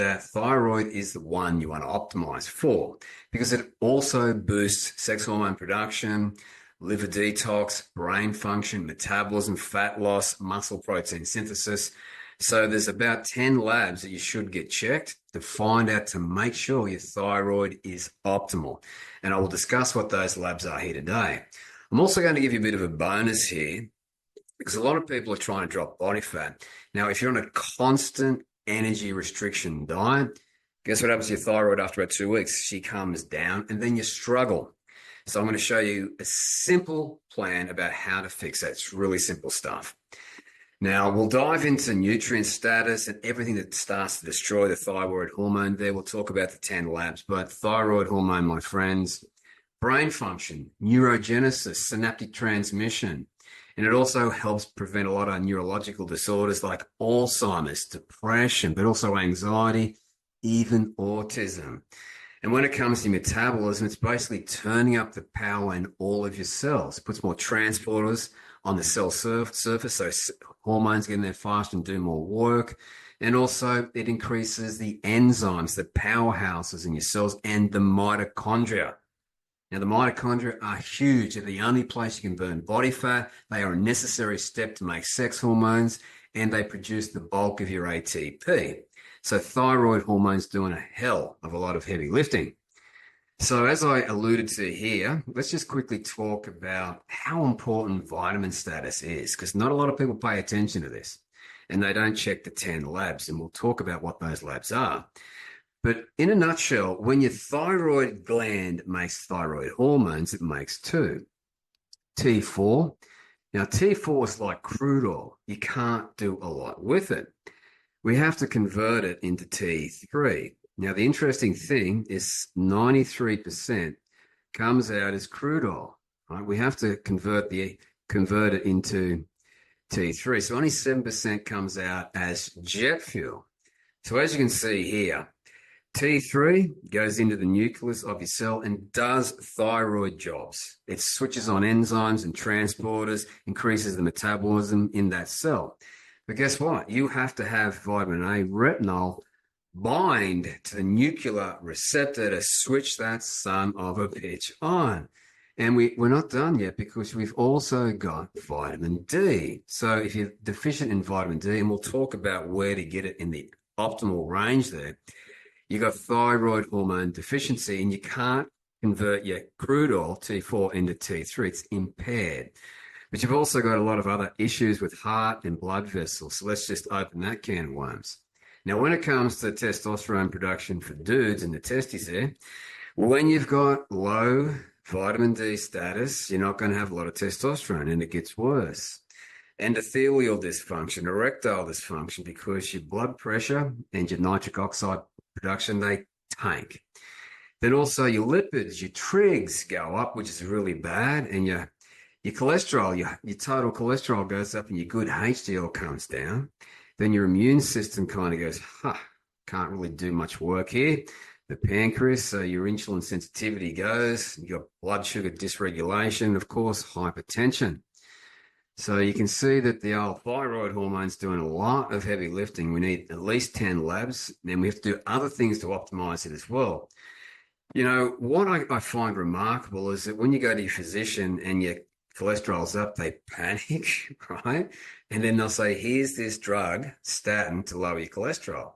that thyroid is the one you want to optimize for because it also boosts sex hormone production, liver detox, brain function, metabolism, fat loss, muscle protein synthesis. So there's about 10 labs that you should get checked to find out to make sure your thyroid is optimal. And I will discuss what those labs are here today. I'm also going to give you a bit of a bonus here because a lot of people are trying to drop body fat. Now, if you're on a constant energy restriction diet, guess what happens to your thyroid after about 2 weeks? She comes down and then you struggle. So I'm going to show you a simple plan about how to fix that. It's really simple stuff. Now, we'll dive into nutrient status and everything that starts to destroy the thyroid hormone there. We'll talk about the 10 labs, but thyroid hormone, my friends, brain function, neurogenesis, synaptic transmission, and it also helps prevent a lot of neurological disorders like Alzheimer's, depression, but also anxiety, even autism. And when it comes to metabolism, it's basically turning up the power in all of your cells. It puts more transporters on the cell surface, so hormones get in there faster and do more work. And also it increases the enzymes, the powerhouses in your cells, and the mitochondria. Now, the mitochondria are huge. They're the only place you can burn body fat. They are a necessary step to make sex hormones, and they produce the bulk of your ATP. So thyroid hormone's doing a hell of a lot of heavy lifting. So as I alluded to here, let's just quickly talk about how important vitamin status is, because not a lot of people pay attention to this, and they don't check the 10 labs, and we'll talk about what those labs are. But in a nutshell, when your thyroid gland makes thyroid hormones, it makes two. T4. Now, T4 is like crude oil. You can't do a lot with it. We have to convert it into T3. Now, the interesting thing is 93% comes out as crude oil. Right? We have to convert it into T3. So only 7% comes out as jet fuel. So as you can see here, T3 goes into the nucleus of your cell and does thyroid jobs. It switches on enzymes and transporters, increases the metabolism in that cell. But guess what? You have to have vitamin A retinol bind to the nuclear receptor to switch that son of a bitch on. And we're not done yet because we've also got vitamin D. So if you're deficient in vitamin D, and we'll talk about where to get it in the optimal range there, you got thyroid hormone deficiency and you can't convert your crude oil T4 into T3. It's impaired. But you've also got a lot of other issues with heart and blood vessels. So let's just open that can of worms. Now, when it comes to testosterone production for dudes in the testes there, when you've got low vitamin D status, you're not going to have a lot of testosterone, and it gets worse. Endothelial dysfunction, erectile dysfunction, because your blood pressure and your nitric oxide production, they tank. Then also your lipids, your trigs go up, which is really bad, and your cholesterol, your total cholesterol goes up and your good HDL comes down. Then your immune system kind of goes, can't really do much work here. The pancreas, so your insulin sensitivity goes, your blood sugar dysregulation, of course, hypertension. So you can see that the old thyroid hormone's doing a lot of heavy lifting. We need at least 10 labs, and we have to do other things to optimize it as well. You know, what I find remarkable is that when you go to your physician and your cholesterol's up, they panic, right? And then they'll say, here's this drug, statin, to lower your cholesterol.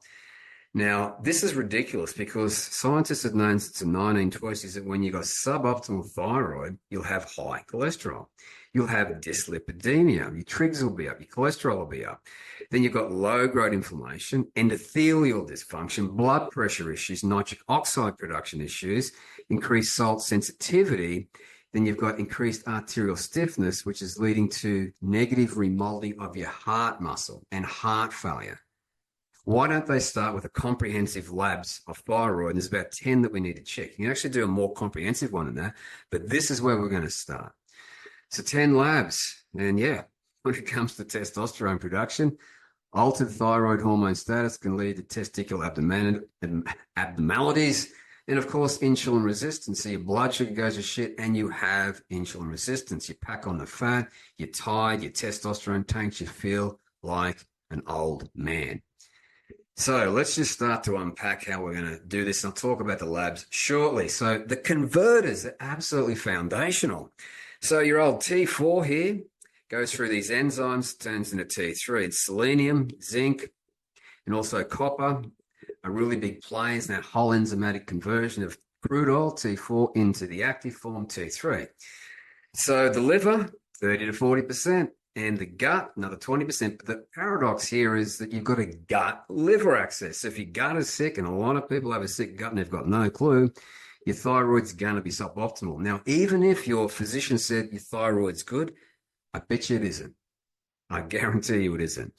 Now, this is ridiculous because scientists have known since the 1920s that when you've got suboptimal thyroid, you'll have high cholesterol. You'll have dyslipidemia. Your trigs will be up. Your cholesterol will be up. Then you've got low-grade inflammation, endothelial dysfunction, blood pressure issues, nitric oxide production issues, increased salt sensitivity. Then you've got increased arterial stiffness, which is leading to negative remodeling of your heart muscle and heart failure. Why don't they start with a comprehensive labs of thyroid? And there's about 10 that we need to check. You can actually do a more comprehensive one than that, but this is where we're going to start. So 10 labs. And yeah, when it comes to testosterone production, altered thyroid hormone status can lead to testicular abnormalities. And of course, insulin resistance. So your blood sugar goes to shit and you have insulin resistance. You pack on the fat, you're tired, your testosterone tanks, you feel like an old man. So let's just start to unpack how we're going to do this. And I'll talk about the labs shortly. So the converters are absolutely foundational. So your old T4 here goes through these enzymes, turns into T3. It's selenium, zinc, and also copper are really big players in that whole enzymatic conversion of crude oil, T4, into the active form, T3. So the liver, 30 to 40%, and the gut, another 20%. But the paradox here is that you've got a gut liver axis. So if your gut is sick, and a lot of people have a sick gut and they've got no clue, your thyroid's going to be suboptimal. Now, even if your physician said your thyroid's good, I bet you it isn't. I guarantee you it isn't.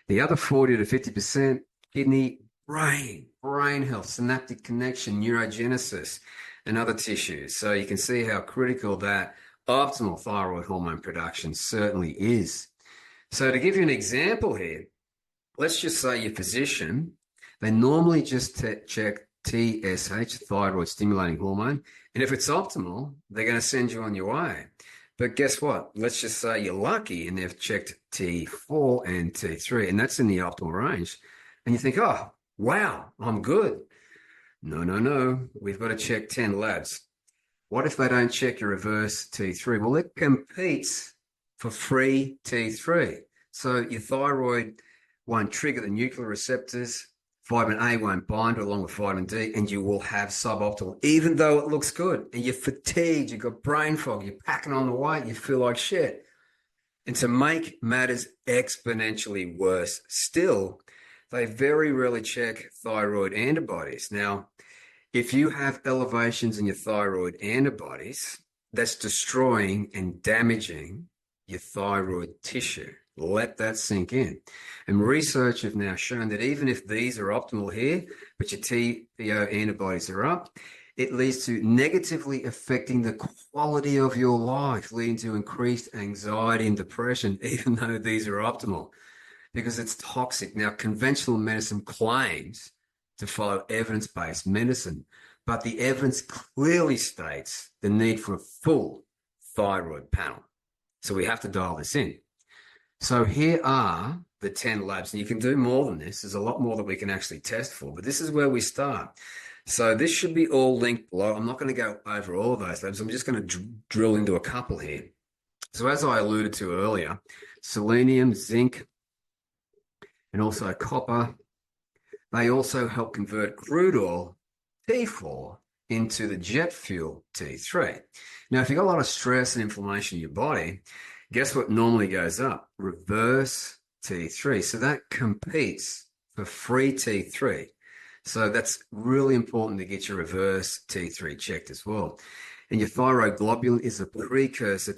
The other 40 to 50%, kidney, brain health, synaptic connection, neurogenesis, and other tissues. So you can see how critical that optimal thyroid hormone production certainly is. So to give you an example here, let's just say your physician, they normally just check TSH, thyroid stimulating hormone, and if it's optimal, they're going to send you on your way. But guess what? Let's just say you're lucky and they've checked T4 and T3, and that's in the optimal range. And you think, oh, wow, I'm good. No. We've got to check 10 labs. What if they don't check your reverse T3? Well, it competes for free T3. So your thyroid won't trigger the nuclear receptors, vitamin A won't bind along with vitamin D, and you will have suboptimal, even though it looks good. And you're fatigued, you've got brain fog, you're packing on the weight, you feel like shit. And to make matters exponentially worse still, they very rarely check thyroid antibodies. Now, if you have elevations in your thyroid antibodies, that's destroying and damaging your thyroid tissue. Let that sink in. And research have now shown that even if these are optimal here, but your TPO antibodies are up, it leads to negatively affecting the quality of your life, leading to increased anxiety and depression, even though these are optimal, because it's toxic. Now, conventional medicine claims to follow evidence-based medicine, but the evidence clearly states the need for a full thyroid panel. So we have to dial this in. So here are the 10 labs, and you can do more than this. There's a lot more that we can actually test for, but this is where we start. So this should be all linked below. I'm not going to go over all of those labs. I'm just going to drill into a couple here. So as I alluded to earlier, selenium, zinc, and also copper, they also help convert crude oil, T4, into the jet fuel, T3. Now, if you've got a lot of stress and inflammation in your body, guess what normally goes up? Reverse T3. So that competes for free T3. So that's really important to get your reverse T3 checked as well. And your thyroid globulin is a precursor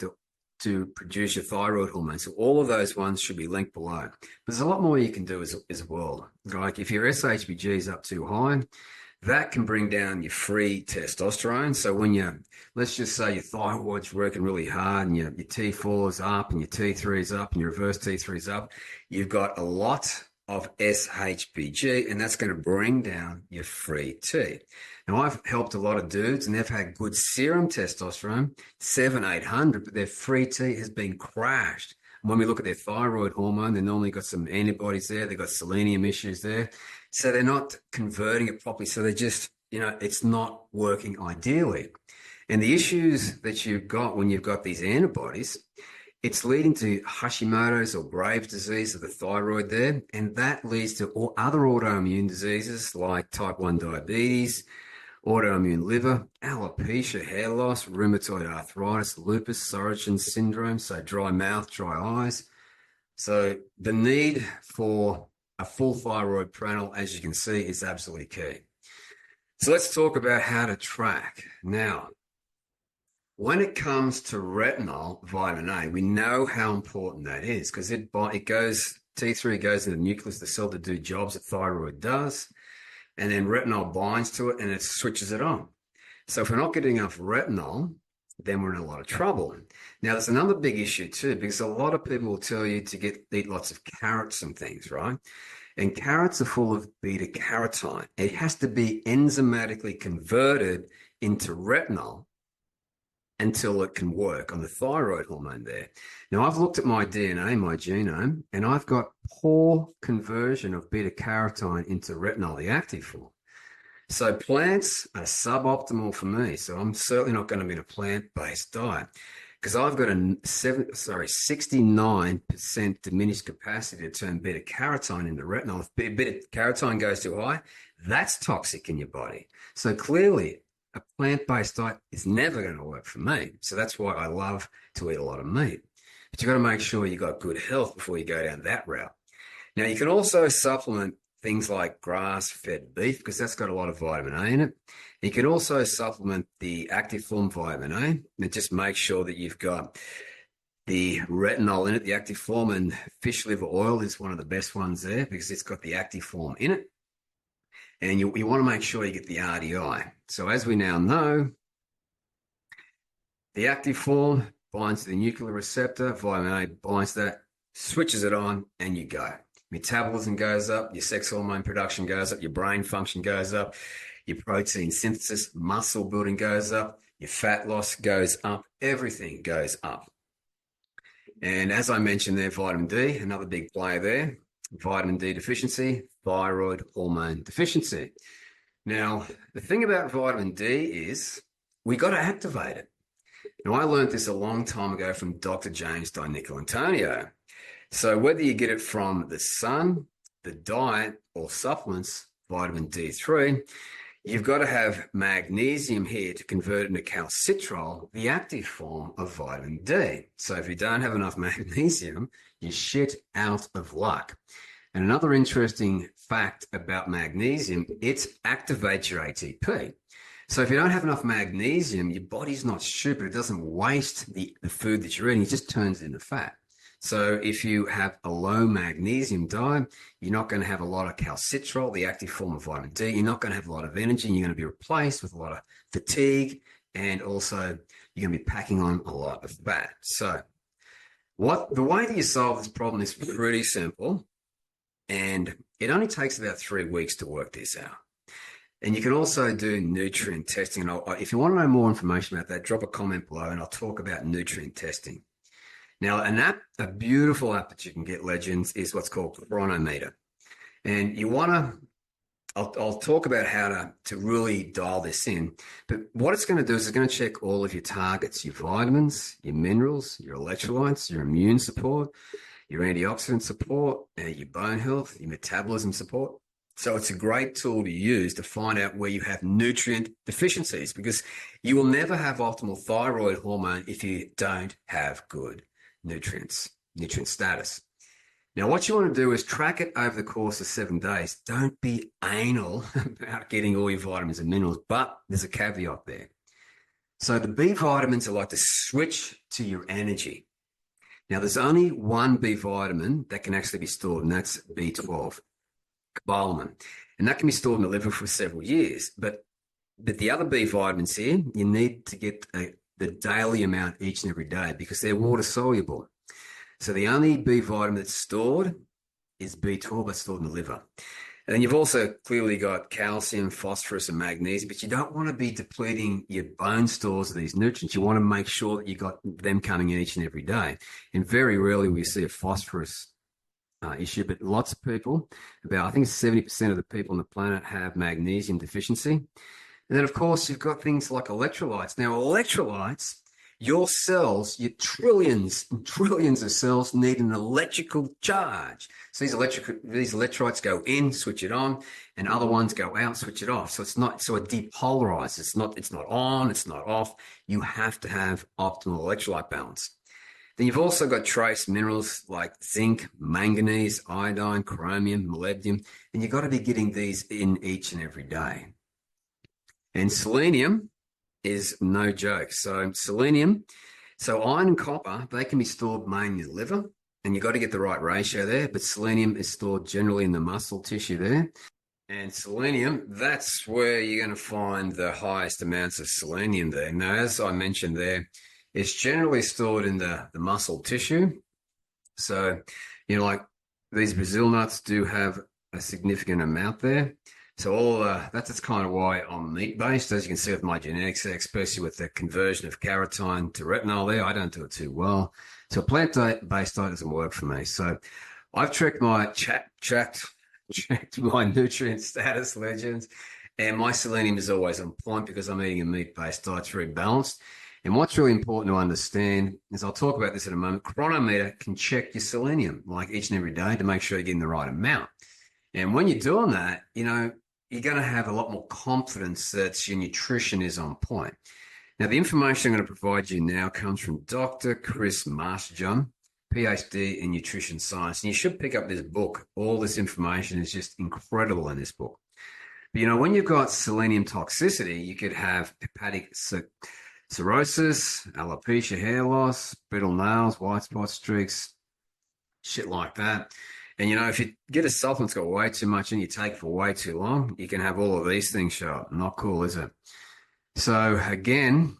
to produce your thyroid hormone. So all of those ones should be linked below. But there's a lot more you can do as well. Like if your SHBG is up too high, that can bring down your free testosterone. So when let's just say your thyroid's working really hard and your T4 is up and your T3 is up and your reverse T3 is up, you've got a lot of SHBG, and that's going to bring down your free T. Now, I've helped a lot of dudes, and they've had good serum testosterone, 700-800, but their free T has been crashed. And when we look at their thyroid hormone, they normally got some antibodies there. They've got selenium issues there. So they're not converting it properly. So they're just, it's not working ideally. And the issues that you've got when you've got these antibodies, it's leading to Hashimoto's or Graves' disease of the thyroid there, and that leads to other autoimmune diseases like type 1 diabetes, autoimmune liver, alopecia, hair loss, rheumatoid arthritis, lupus, Sjögren's syndrome, so dry mouth, dry eyes. So the need for a full thyroid panel, as you can see, is absolutely key. So let's talk about how to track. Now, when it comes to retinol, vitamin A, we know how important that is because T3 goes into the nucleus of the cell to do jobs that thyroid does, and then retinol binds to it and it switches it on. So if we're not getting enough retinol, then we're in a lot of trouble. Now, there's another big issue too, because a lot of people will tell you to eat lots of carrots and things, right? And carrots are full of beta carotene. It has to be enzymatically converted into retinol until it can work on the thyroid hormone there. Now, I've looked at my DNA, my genome, and I've got poor conversion of beta carotene into retinol, the active form. So plants are suboptimal for me. So I'm certainly not going to be in a plant-based diet because I've got a 69% diminished capacity to turn beta carotene into retinol. If beta carotene goes too high, that's toxic in your body. So clearly, a plant-based diet is never going to work for me. So that's why I love to eat a lot of meat. But you've got to make sure you got good health before you go down that route. Now, you can also supplement things like grass-fed beef because that's got a lot of vitamin A in it. You can also supplement the active form vitamin A and just make sure that you've got the retinol in it, the active form, and fish liver oil is one of the best ones there because it's got the active form in it. And you want to make sure you get the RDI. So as we now know, the active form binds to the nuclear receptor, vitamin A binds that, switches it on, and you go. Metabolism goes up, your sex hormone production goes up, your brain function goes up, your protein synthesis, muscle building goes up, your fat loss goes up, everything goes up. And as I mentioned there, vitamin D, another big player there. Vitamin D deficiency, thyroid hormone deficiency. Now, the thing about vitamin D is we got to activate it. Now, I learned this a long time ago from Dr. James Antonio. So whether you get it from the sun, the diet, or supplements, vitamin D3, you've got to have magnesium here to convert it into calcitrol, the active form of vitamin D. So if you don't have enough magnesium, you're shit out of luck. And another interesting fact about magnesium, it activates your ATP. So if you don't have enough magnesium, your body's not stupid. It doesn't waste the food that you're eating. It just turns it into fat. So if you have a low magnesium diet, you're not going to have a lot of calcitrol, the active form of vitamin D. You're not going to have a lot of energy. And you're going to be replaced with a lot of fatigue. And also, you're going to be packing on a lot of fat. So the way that you solve this problem is pretty simple. And it only takes about 3 weeks to work this out. And you can also do nutrient testing. And if you want to know more information about that, drop a comment below and I'll talk about nutrient testing. Now, a beautiful app that you can get, legends, is what's called Chronometer. And you want to, I'll talk about how to really dial this in. But what it's going to do is it's going to check all of your targets, your vitamins, your minerals, your electrolytes, your immune support, your antioxidant support, your bone health, your metabolism support. So it's a great tool to use to find out where you have nutrient deficiencies because you will never have optimal thyroid hormone if you don't have good nutrient status. Now, what you want to do is track it over the course of 7 days. Don't be anal about getting all your vitamins and minerals, but there's a caveat there. So the B vitamins are like the switch to your energy. Now, there's only one B vitamin that can actually be stored, and that's B12, cobalamin. And that can be stored in the liver for several years. But the other B vitamins here, you need to get the daily amount each and every day because they're water soluble. So the only B vitamin that's stored is B12 that's stored in the liver. And then you've also clearly got calcium, phosphorus, and magnesium, but you don't want to be depleting your bone stores of these nutrients. You want to make sure that you got them coming in each and every day. And very rarely we see a phosphorus issue, but lots of people, I think 70% of the people on the planet have magnesium deficiency. And then, of course, you've got things like electrolytes. Now, electrolytes, your cells, your trillions and trillions of cells need an electrical charge. So these electrolytes go in, switch it on, and other ones go out, switch it off. So it depolarizes. It's not on, it's not off. You have to have optimal electrolyte balance. Then you've also got trace minerals like zinc, manganese, iodine, chromium, molybdenum, and you've got to be getting these in each and every day. And selenium is no joke. So iron and copper, they can be stored mainly in the liver, and you've got to get the right ratio there, but selenium is stored generally in the muscle tissue there. And selenium, that's where you're going to find the highest amounts of selenium there. Now, as I mentioned there, it's generally stored in the muscle tissue. So, like these Brazil nuts do have a significant amount there. So all that's kind of why I'm meat-based, as you can see with my genetics, especially with the conversion of carotene to retinol there. I don't do it too well. So plant-based diet doesn't work for me. So I've checked my nutrient status, legends, and my selenium is always on point because I'm eating a meat-based diet. It's very balanced. And what's really important to understand is, I'll talk about this in a moment, chronometer can check your selenium like each and every day to make sure you're getting the right amount. And when you're doing that, you're going to have a lot more confidence that your nutrition is on point. Now, the information I'm going to provide you now comes from Dr. Chris Masterjohn, PhD in nutrition science. And you should pick up this book. All this information is just incredible in this book. But, when you've got selenium toxicity, you could have hepatic cirrhosis, alopecia, hair loss, brittle nails, white spot streaks, shit like that. And, if you get a supplement that's got way too much and you take it for way too long, you can have all of these things show up. Not cool, is it? So, again,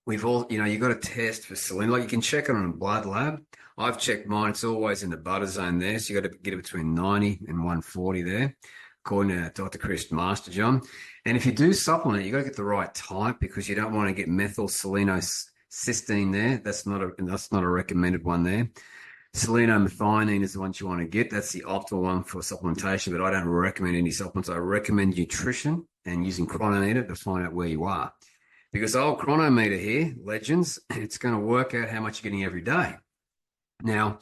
we've all, you've got to test for selenium. Like, you can check it on a blood lab. I've checked mine. It's always in the butter zone there. So, you got to get it between 90 and 140 there, according to Dr. Chris Masterjohn. And if you do supplement, you got to get the right type, because you don't want to get methylselenocysteine there. That's not a recommended one there. Selenomethionine is the one you want to get. That's the optimal one for supplementation, but I don't recommend any supplements. I recommend nutrition and using chronometer to find out where you are. Because our chronometer here, legends, it's going to work out how much you're getting every day. Now,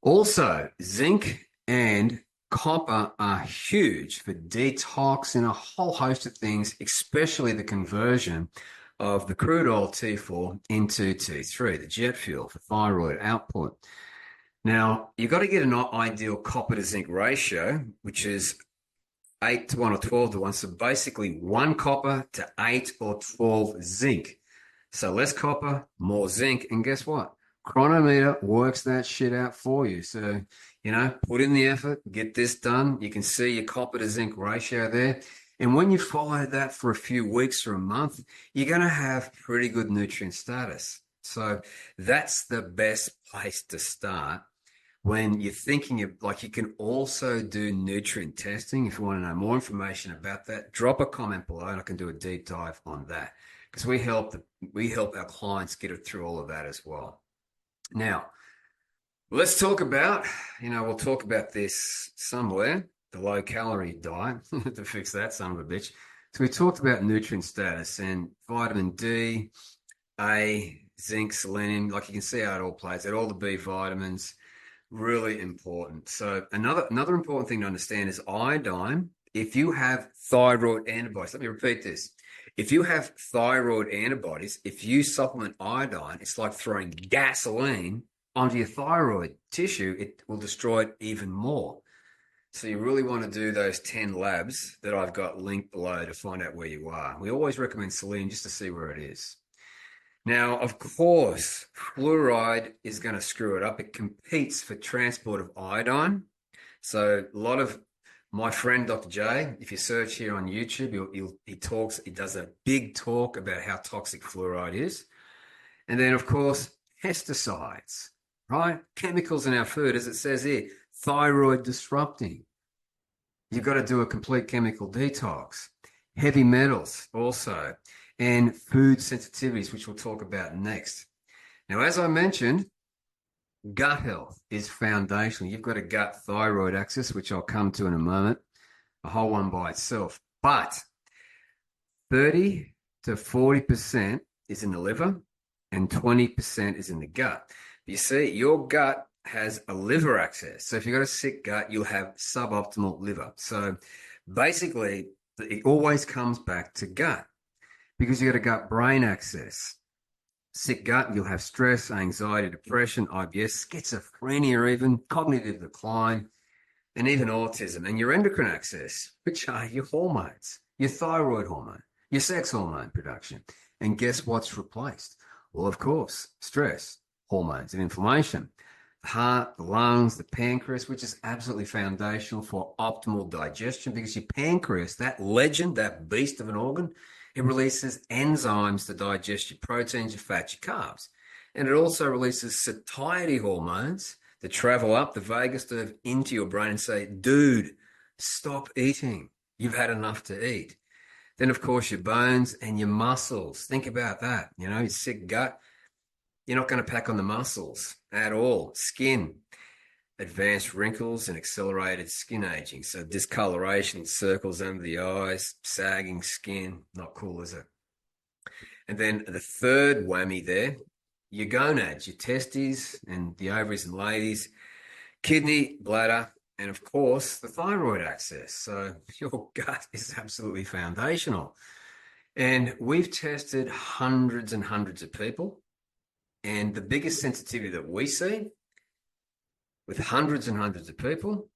also, zinc and copper are huge for detox and a whole host of things, especially the conversion of the crude oil T4 into T3, the jet fuel for thyroid output. Now, you've got to get an ideal copper to zinc ratio, which is 8 to 1 or 12 to 1. So basically 1 copper to 8 or 12 zinc. So less copper, more zinc. And guess what? Chronometer works that shit out for you. So, put in the effort, get this done. You can see your copper to zinc ratio there. And when you follow that for a few weeks or a month, you're going to have pretty good nutrient status. So that's the best place to start. When you're thinking of, you can also do nutrient testing. If you want to know more information about that, drop a comment below and I can do a deep dive on that, because we help our clients get it through all of that as well. Now, let's talk about, we'll talk about this somewhere, the low calorie diet to fix that son of a bitch. So we talked about nutrient status and vitamin D, A, zinc, selenium. You can see how it all plays out, all the B vitamins. Really important. So another important thing to understand is iodine. If you have thyroid antibodies, let me repeat this. If you have thyroid antibodies, if you supplement iodine, it's like throwing gasoline onto your thyroid tissue. It will destroy it even more. So you really want to do those 10 labs that I've got linked below to find out where you are. We always recommend selenium just to see where it is. Now, of course, fluoride is going to screw it up. It competes for transport of iodine. So a lot of my friend, Dr. J, if you search here on YouTube, he does a big talk about how toxic fluoride is. And then, of course, pesticides, right? Chemicals in our food, as it says here, thyroid disrupting. You've got to do a complete chemical detox. Heavy metals also. And food sensitivities, which we'll talk about next. Now, as I mentioned, gut health is foundational. You've got a gut thyroid axis, which I'll come to in a moment, a whole one by itself. But 30 to 40% is in the liver and 20% is in the gut. You see, your gut has a liver axis. So if you've got a sick gut, you'll have suboptimal liver. So basically, it always comes back to gut, because you've got a gut-brain axis. Sick gut, you'll have stress, anxiety, depression, IBS, schizophrenia even, cognitive decline, and even autism. And your endocrine axis, which are your hormones, your thyroid hormone, your sex hormone production. And guess what's replaced? Well, of course, stress, hormones, and inflammation. The heart, the lungs, the pancreas, which is absolutely foundational for optimal digestion, because your pancreas, that legend, that beast of an organ, it releases enzymes to digest your proteins, your fats, your carbs. And it also releases satiety hormones that travel up the vagus nerve into your brain and say, dude, stop eating. You've had enough to eat. Then, of course, your bones and your muscles. Think about that. You know, your sick gut, you're not going to pack on the muscles at all. Skin, advanced wrinkles and accelerated skin aging. So discoloration, circles under the eyes, sagging skin. Not cool, is it? And then the third whammy there, your gonads, your testes and the ovaries and ladies, kidney, bladder, and of course, the thyroid axis. So your gut is absolutely foundational. And we've tested hundreds and hundreds of people. And the biggest sensitivity that we see with hundreds and hundreds of people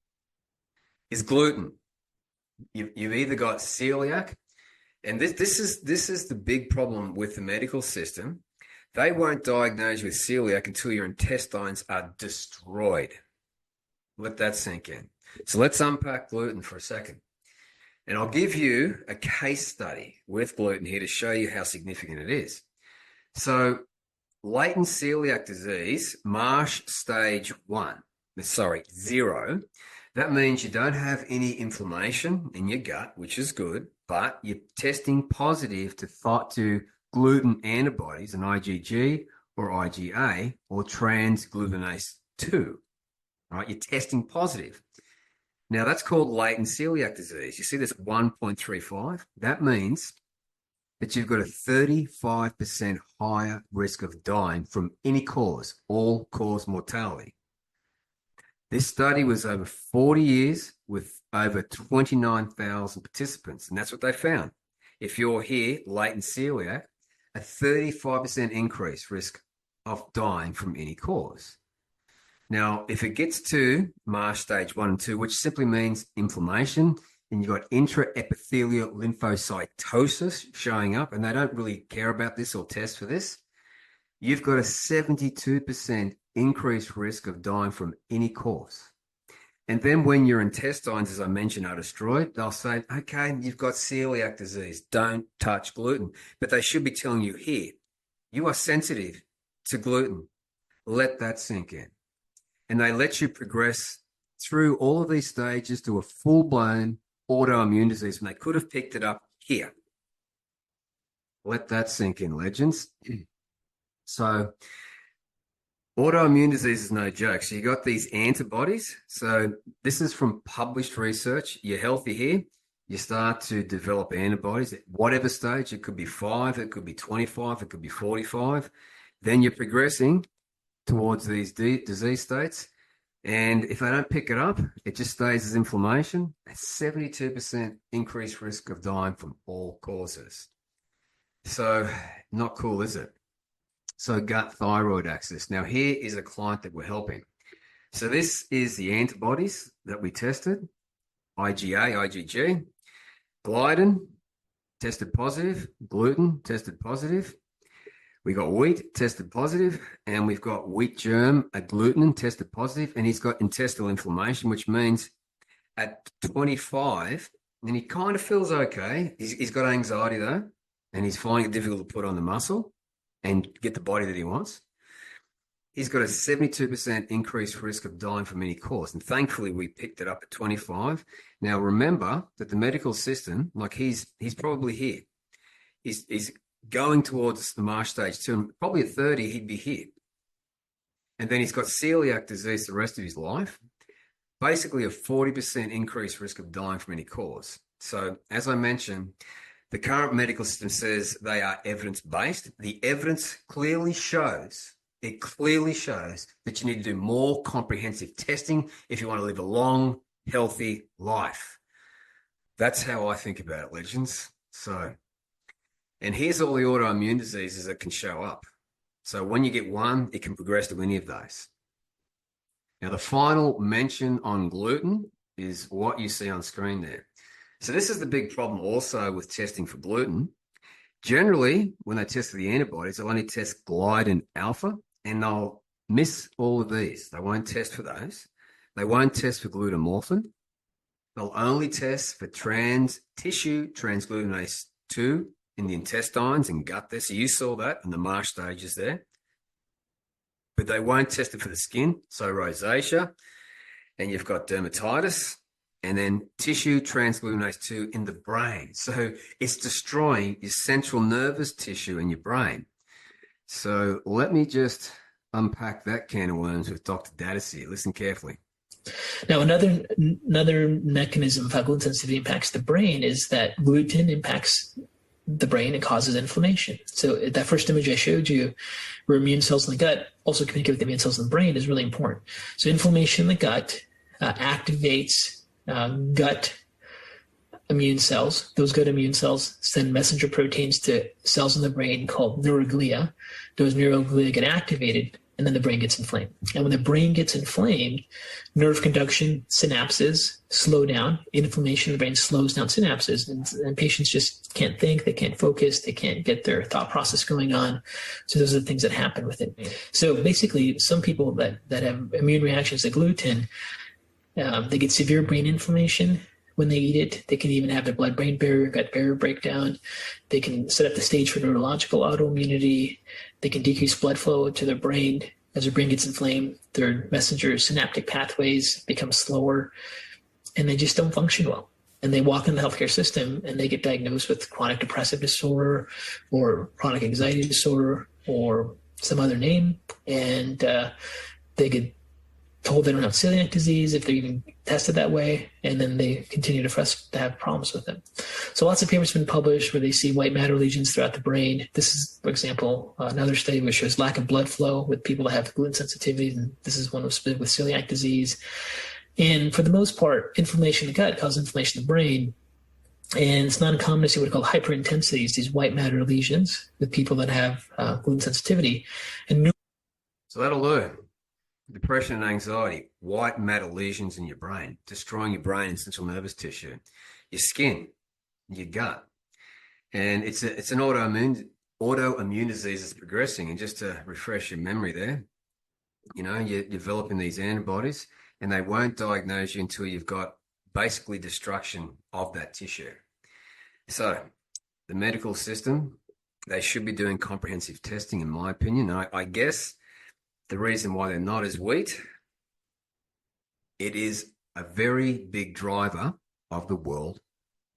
is gluten. You've either got celiac, and this is the big problem with the medical system. They won't diagnose you with celiac until your intestines are destroyed. Let that sink in. So let's unpack gluten for a second. And I'll give you a case study with gluten here to show you how significant it is. So latent celiac disease, MASH stage 0. That means you don't have any inflammation in your gut, which is good, but you're testing positive to gluten antibodies, an IgG or IgA or transglutenase 2. Right? You're testing positive. Now, that's called latent celiac disease. You see this 1.35? That means that you've got a 35% higher risk of dying from any cause, all-cause mortality. This study was over 40 years with over 29,000 participants, and that's what they found. If you're here, latent celiac, a 35% increased risk of dying from any cause. Now, if it gets to MASH stage 1 and 2, which simply means inflammation, and you've got intraepithelial lymphocytosis showing up, and they don't really care about this or test for this, you've got a 72% increased risk of dying from any cause. And then when your intestines, as I mentioned, are destroyed, they'll say, okay, you've got celiac disease, don't touch gluten. But they should be telling you here, you are sensitive to gluten. Let that sink in. And they let you progress through all of these stages to a full-blown autoimmune disease when they could have picked it up here. Let that sink in, legends. So autoimmune disease is no joke. So you got these antibodies. So this is from published research. You're healthy here. You start to develop antibodies at whatever stage. It could be 5, it could be 25, it could be 45. Then you're progressing towards these disease states. And if they don't pick it up, it just stays as inflammation. A 72% increased risk of dying from all causes. So not cool, is it? So gut thyroid axis. Now here is a client that we're helping. So this is the antibodies that we tested. IgA, IgG. Gluten, tested positive. Gluten, tested positive. We got wheat, tested positive. And we've got wheat germ, agglutinin, tested positive. And he's got intestinal inflammation, which means at 25, and he kind of feels okay. He's got anxiety though, and he's finding it difficult to put on the muscle and get the body that he wants. He's got a 72% increased risk of dying from any cause. And thankfully, we picked it up at 25. Now, remember that the medical system, like he's probably here. He's going towards the MASH stage 2. And probably at 30, he'd be here. And then he's got celiac disease the rest of his life. Basically, a 40% increased risk of dying from any cause. So, as I mentioned, the current medical system says they are evidence-based. The evidence clearly shows that you need to do more comprehensive testing if you want to live a long, healthy life. That's how I think about it, legends. So, and here's all the autoimmune diseases that can show up. So when you get one, it can progress to any of those. Now, the final mention on gluten is what you see on screen there. So this is the big problem also with testing for gluten. Generally, when they test for the antibodies, they'll only test gliadin alpha, and they'll miss all of these. They won't test for those. They won't test for glutamorphin. They'll only test for tissue transglutenase 2 in the intestines and gut there. So you saw that in the MASH stages there. But they won't test it for the skin. So rosacea, and you've got dermatitis, and then tissue transglutinase 2 in the brain. So it's destroying your central nervous tissue in your brain. So let me just unpack that can of worms with Dr. Dadisi. Listen carefully. Now, another mechanism of how gluten sensitivity impacts the brain is that gluten impacts the brain and causes inflammation. So that first image I showed you, where immune cells in the gut also communicate with immune cells in the brain, is really important. So inflammation in the gut activates gut immune cells. Those gut immune cells send messenger proteins to cells in the brain called neuroglia. Those neuroglia get activated, and then the brain gets inflamed. And when the brain gets inflamed, nerve conduction, synapses slow down. Inflammation in the brain slows down synapses, and patients just can't think, they can't focus, they can't get their thought process going on. So those are the things that happen with it. So basically, some people that have immune reactions to gluten, they get severe brain inflammation when they eat it. They can even have their blood-brain barrier, gut barrier breakdown. They can set up the stage for neurological autoimmunity. They can decrease blood flow to their brain. As their brain gets inflamed, their messenger synaptic pathways become slower, and they just don't function well. And they walk in the healthcare system, and they get diagnosed with chronic depressive disorder or chronic anxiety disorder or some other name, and they get told they don't have celiac disease if they're even tested that way, and then they continue to have problems with it. So lots of papers have been published where they see white matter lesions throughout the brain. This is, for example, another study which shows lack of blood flow with people that have gluten sensitivity, and this is one with celiac disease. And for the most part, inflammation in the gut causes inflammation in the brain, and it's not uncommon to see what are called hyperintensities, these white matter lesions with people that have gluten sensitivity. And so that'll do. Depression and anxiety, white matter lesions in your brain, destroying your brain and central nervous tissue, your skin, your gut. And it's an autoimmune disease that's progressing. And just to refresh your memory there, you're developing these antibodies, and they won't diagnose you until you've got basically destruction of that tissue. So the medical system, they should be doing comprehensive testing, in my opinion. I guess the reason why they're not is wheat. It is a very big driver of the world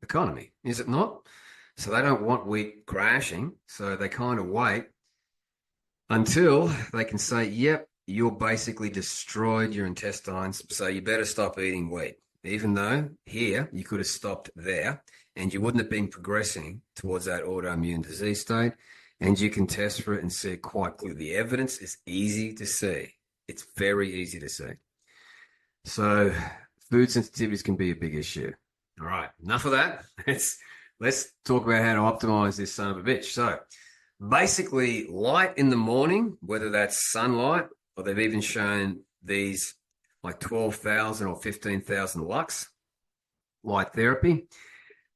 economy, is it not? So they don't want wheat crashing, so they kind of wait until they can say, yep, you're basically destroyed your intestines, so you better stop eating wheat. Even though here you could have stopped there and you wouldn't have been progressing towards that autoimmune disease state. And you can test for it and see it quite clearly. The evidence is easy to see. It's very easy to see. So food sensitivities can be a big issue. All right, enough of that. Let's talk about how to optimize this son of a bitch. So basically, light in the morning, whether that's sunlight, or they've even shown these like 12,000 or 15,000 lux light therapy.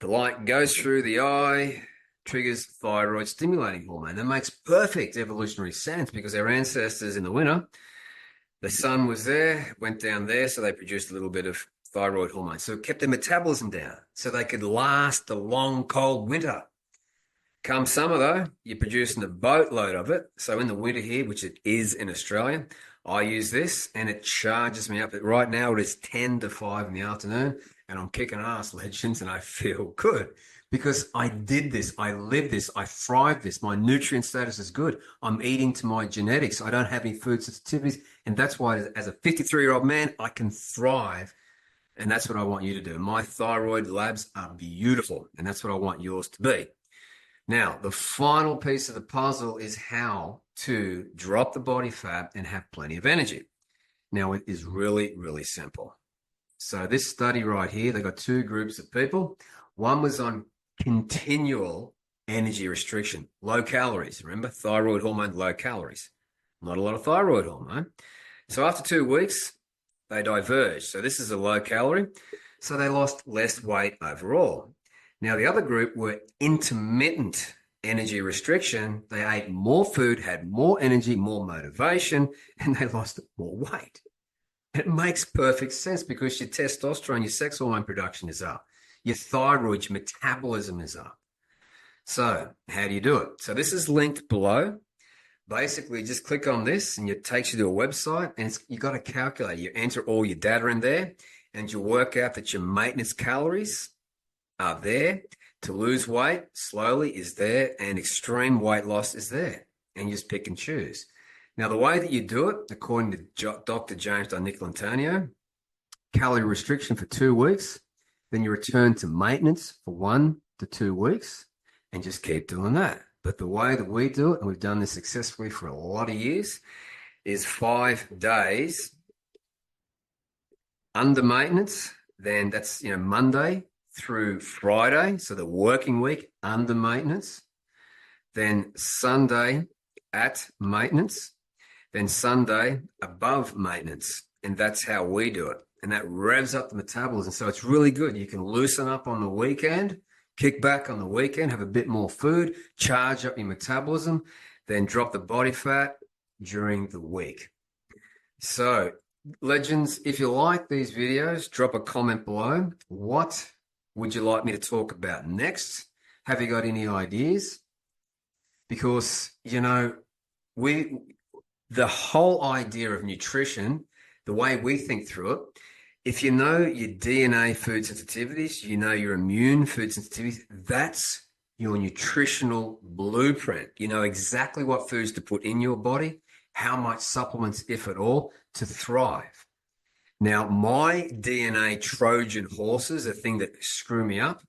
The light goes through the eye, triggers thyroid stimulating hormone. That makes perfect evolutionary sense because our ancestors in the winter, the sun was there, went down there, so they produced a little bit of thyroid hormone. So it kept their metabolism down so they could last the long, cold winter. Come summer, though, you're producing a boatload of it. So in the winter here, which it is in Australia, I use this and it charges me up. Right now it is 10 to 5 in the afternoon and I'm kicking ass, legends, and I feel good. Because I did this, I lived this, I thrived this. My nutrient status is good. I'm eating to my genetics. I don't have any food sensitivities. And that's why, as a 53-year-old man, I can thrive. And that's what I want you to do. My thyroid labs are beautiful. And that's what I want yours to be. Now, the final piece of the puzzle is how to drop the body fat and have plenty of energy. Now, it is really, really simple. So this study right here, they got two groups of people. One was on continual energy restriction, low calories. Remember, thyroid hormone, low calories. Not a lot of thyroid hormone. So after 2 weeks, they diverged. So this is a low calorie. So they lost less weight overall. Now, the other group were intermittent energy restriction. They ate more food, had more energy, more motivation, and they lost more weight. It makes perfect sense because your testosterone, your sex hormone production is up. Your thyroid, your metabolism is up. So how do you do it? So this is linked below. Basically, just click on this and it takes you to a website and you got to calculate. You enter all your data in there and you work out that your maintenance calories are there, to lose weight slowly is there, and extreme weight loss is there, and you just pick and choose. Now, the way that you do it, according to Dr. James Antonio, calorie restriction for 2 weeks, then you return to maintenance for 1 to 2 weeks, and just keep doing that. But the way that we do it, and we've done this successfully for a lot of years, is 5 days under maintenance. Then that's Monday through Friday, so the working week under maintenance. Then Sunday at maintenance. Then Sunday above maintenance, and that's how we do it. And that revs up the metabolism. So it's really good. You can loosen up on the weekend, kick back on the weekend, have a bit more food, charge up your metabolism, then drop the body fat during the week. So, legends, if you like these videos, drop a comment below. What would you like me to talk about next? Have you got any ideas? Because, the whole idea of nutrition, the way we think through it, if you know your DNA food sensitivities, you know your immune food sensitivities, that's your nutritional blueprint. You know exactly what foods to put in your body, how much supplements, if at all, to thrive. Now, my DNA Trojan horses, a thing that screw me up,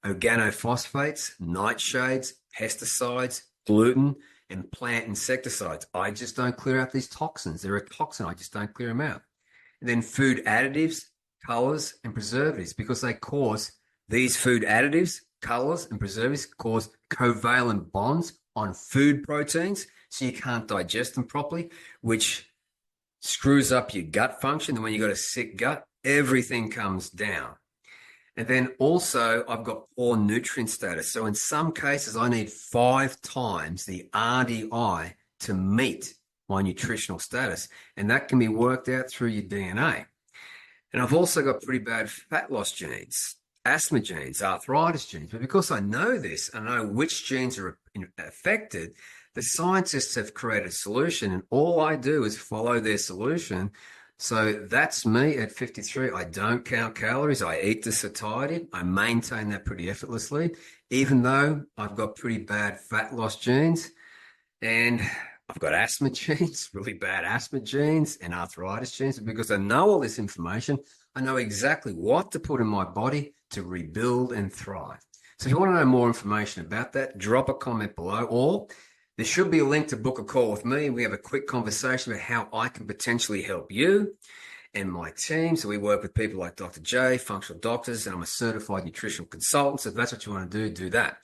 organophosphates, nightshades, pesticides, gluten, and plant insecticides. I just don't clear out these toxins. They're a toxin. I just don't clear them out. And then food additives, colors, and preservatives, because these food additives, colors, and preservatives cause covalent bonds on food proteins, so you can't digest them properly, which screws up your gut function. And when you've got a sick gut, everything comes down. And then also, I've got poor nutrient status. So in some cases, I need 5 times the RDI to meet my nutritional status. And that can be worked out through your DNA. And I've also got pretty bad fat loss genes, asthma genes, arthritis genes. But because I know this, I know which genes are affected, the scientists have created a solution. And all I do is follow their solution. So that's me at 53. I don't count calories. I eat to satiety. I maintain that pretty effortlessly, even though I've got pretty bad fat loss genes, and I've got asthma genes, really bad asthma genes, and arthritis genes. Because I know all this information, I know exactly what to put in my body to rebuild and thrive. So if you want to know more information about that, drop a comment below, or there should be a link to book a call with me. We have a quick conversation about how I can potentially help you and my team. So we work with people like Dr. J, functional doctors, and I'm a certified nutritional consultant. So if that's what you want to do that.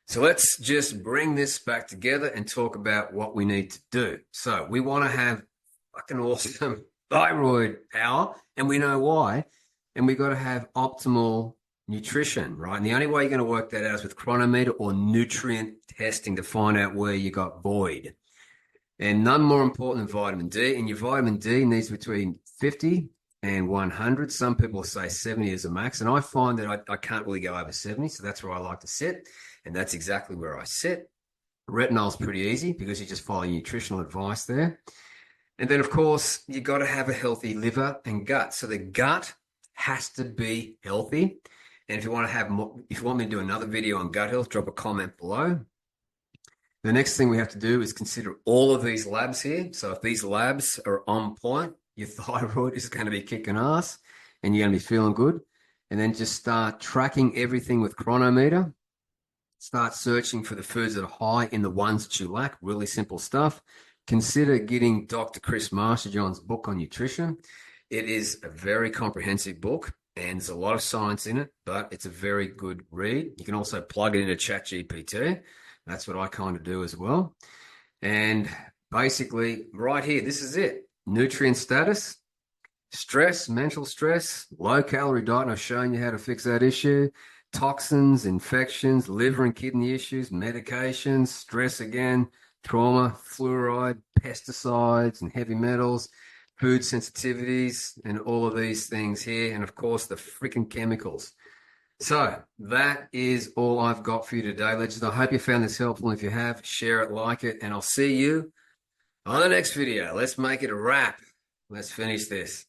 So let's just bring this back together and talk about what we need to do. So we want to have fucking awesome thyroid power, and we know why. And we got to have optimal nutrition, right? And the only way you're going to work that out is with chronometer or nutrient testing to find out where you got void. And none more important than vitamin D. And your vitamin D needs between 50 and 100. Some people say 70 is a max. And I find that I can't really go over 70. So that's where I like to sit. And that's exactly where I sit. Retinol's pretty easy because you just follow nutritional advice there. And then, of course, you got to have a healthy liver and gut. So the gut has to be healthy. And if you want to have more, if you want me to do another video on gut health, drop a comment below. The next thing we have to do is consider all of these labs here. So if these labs are on point, your thyroid is going to be kicking ass and you're going to be feeling good. And then just start tracking everything with chronometer. Start searching for the foods that are high in the ones that you lack. Really simple stuff. Consider getting Dr. Chris Masterjohn's book on nutrition. It is a very comprehensive book. And there's a lot of science in it, but it's a very good read. You can also plug it into ChatGPT. That's what I kind of do as well. And basically, right here, this is it. Nutrient status, stress, mental stress, low-calorie diet, and I've shown you how to fix that issue. Toxins, infections, liver and kidney issues, medications, stress again, trauma, fluoride, pesticides, and heavy metals, food sensitivities, and all of these things here. And of course, the freaking chemicals. So that is all I've got for you today, legends. I hope you found this helpful. If you have, share it, like it, and I'll see you on the next video. Let's make it a wrap. Let's finish this.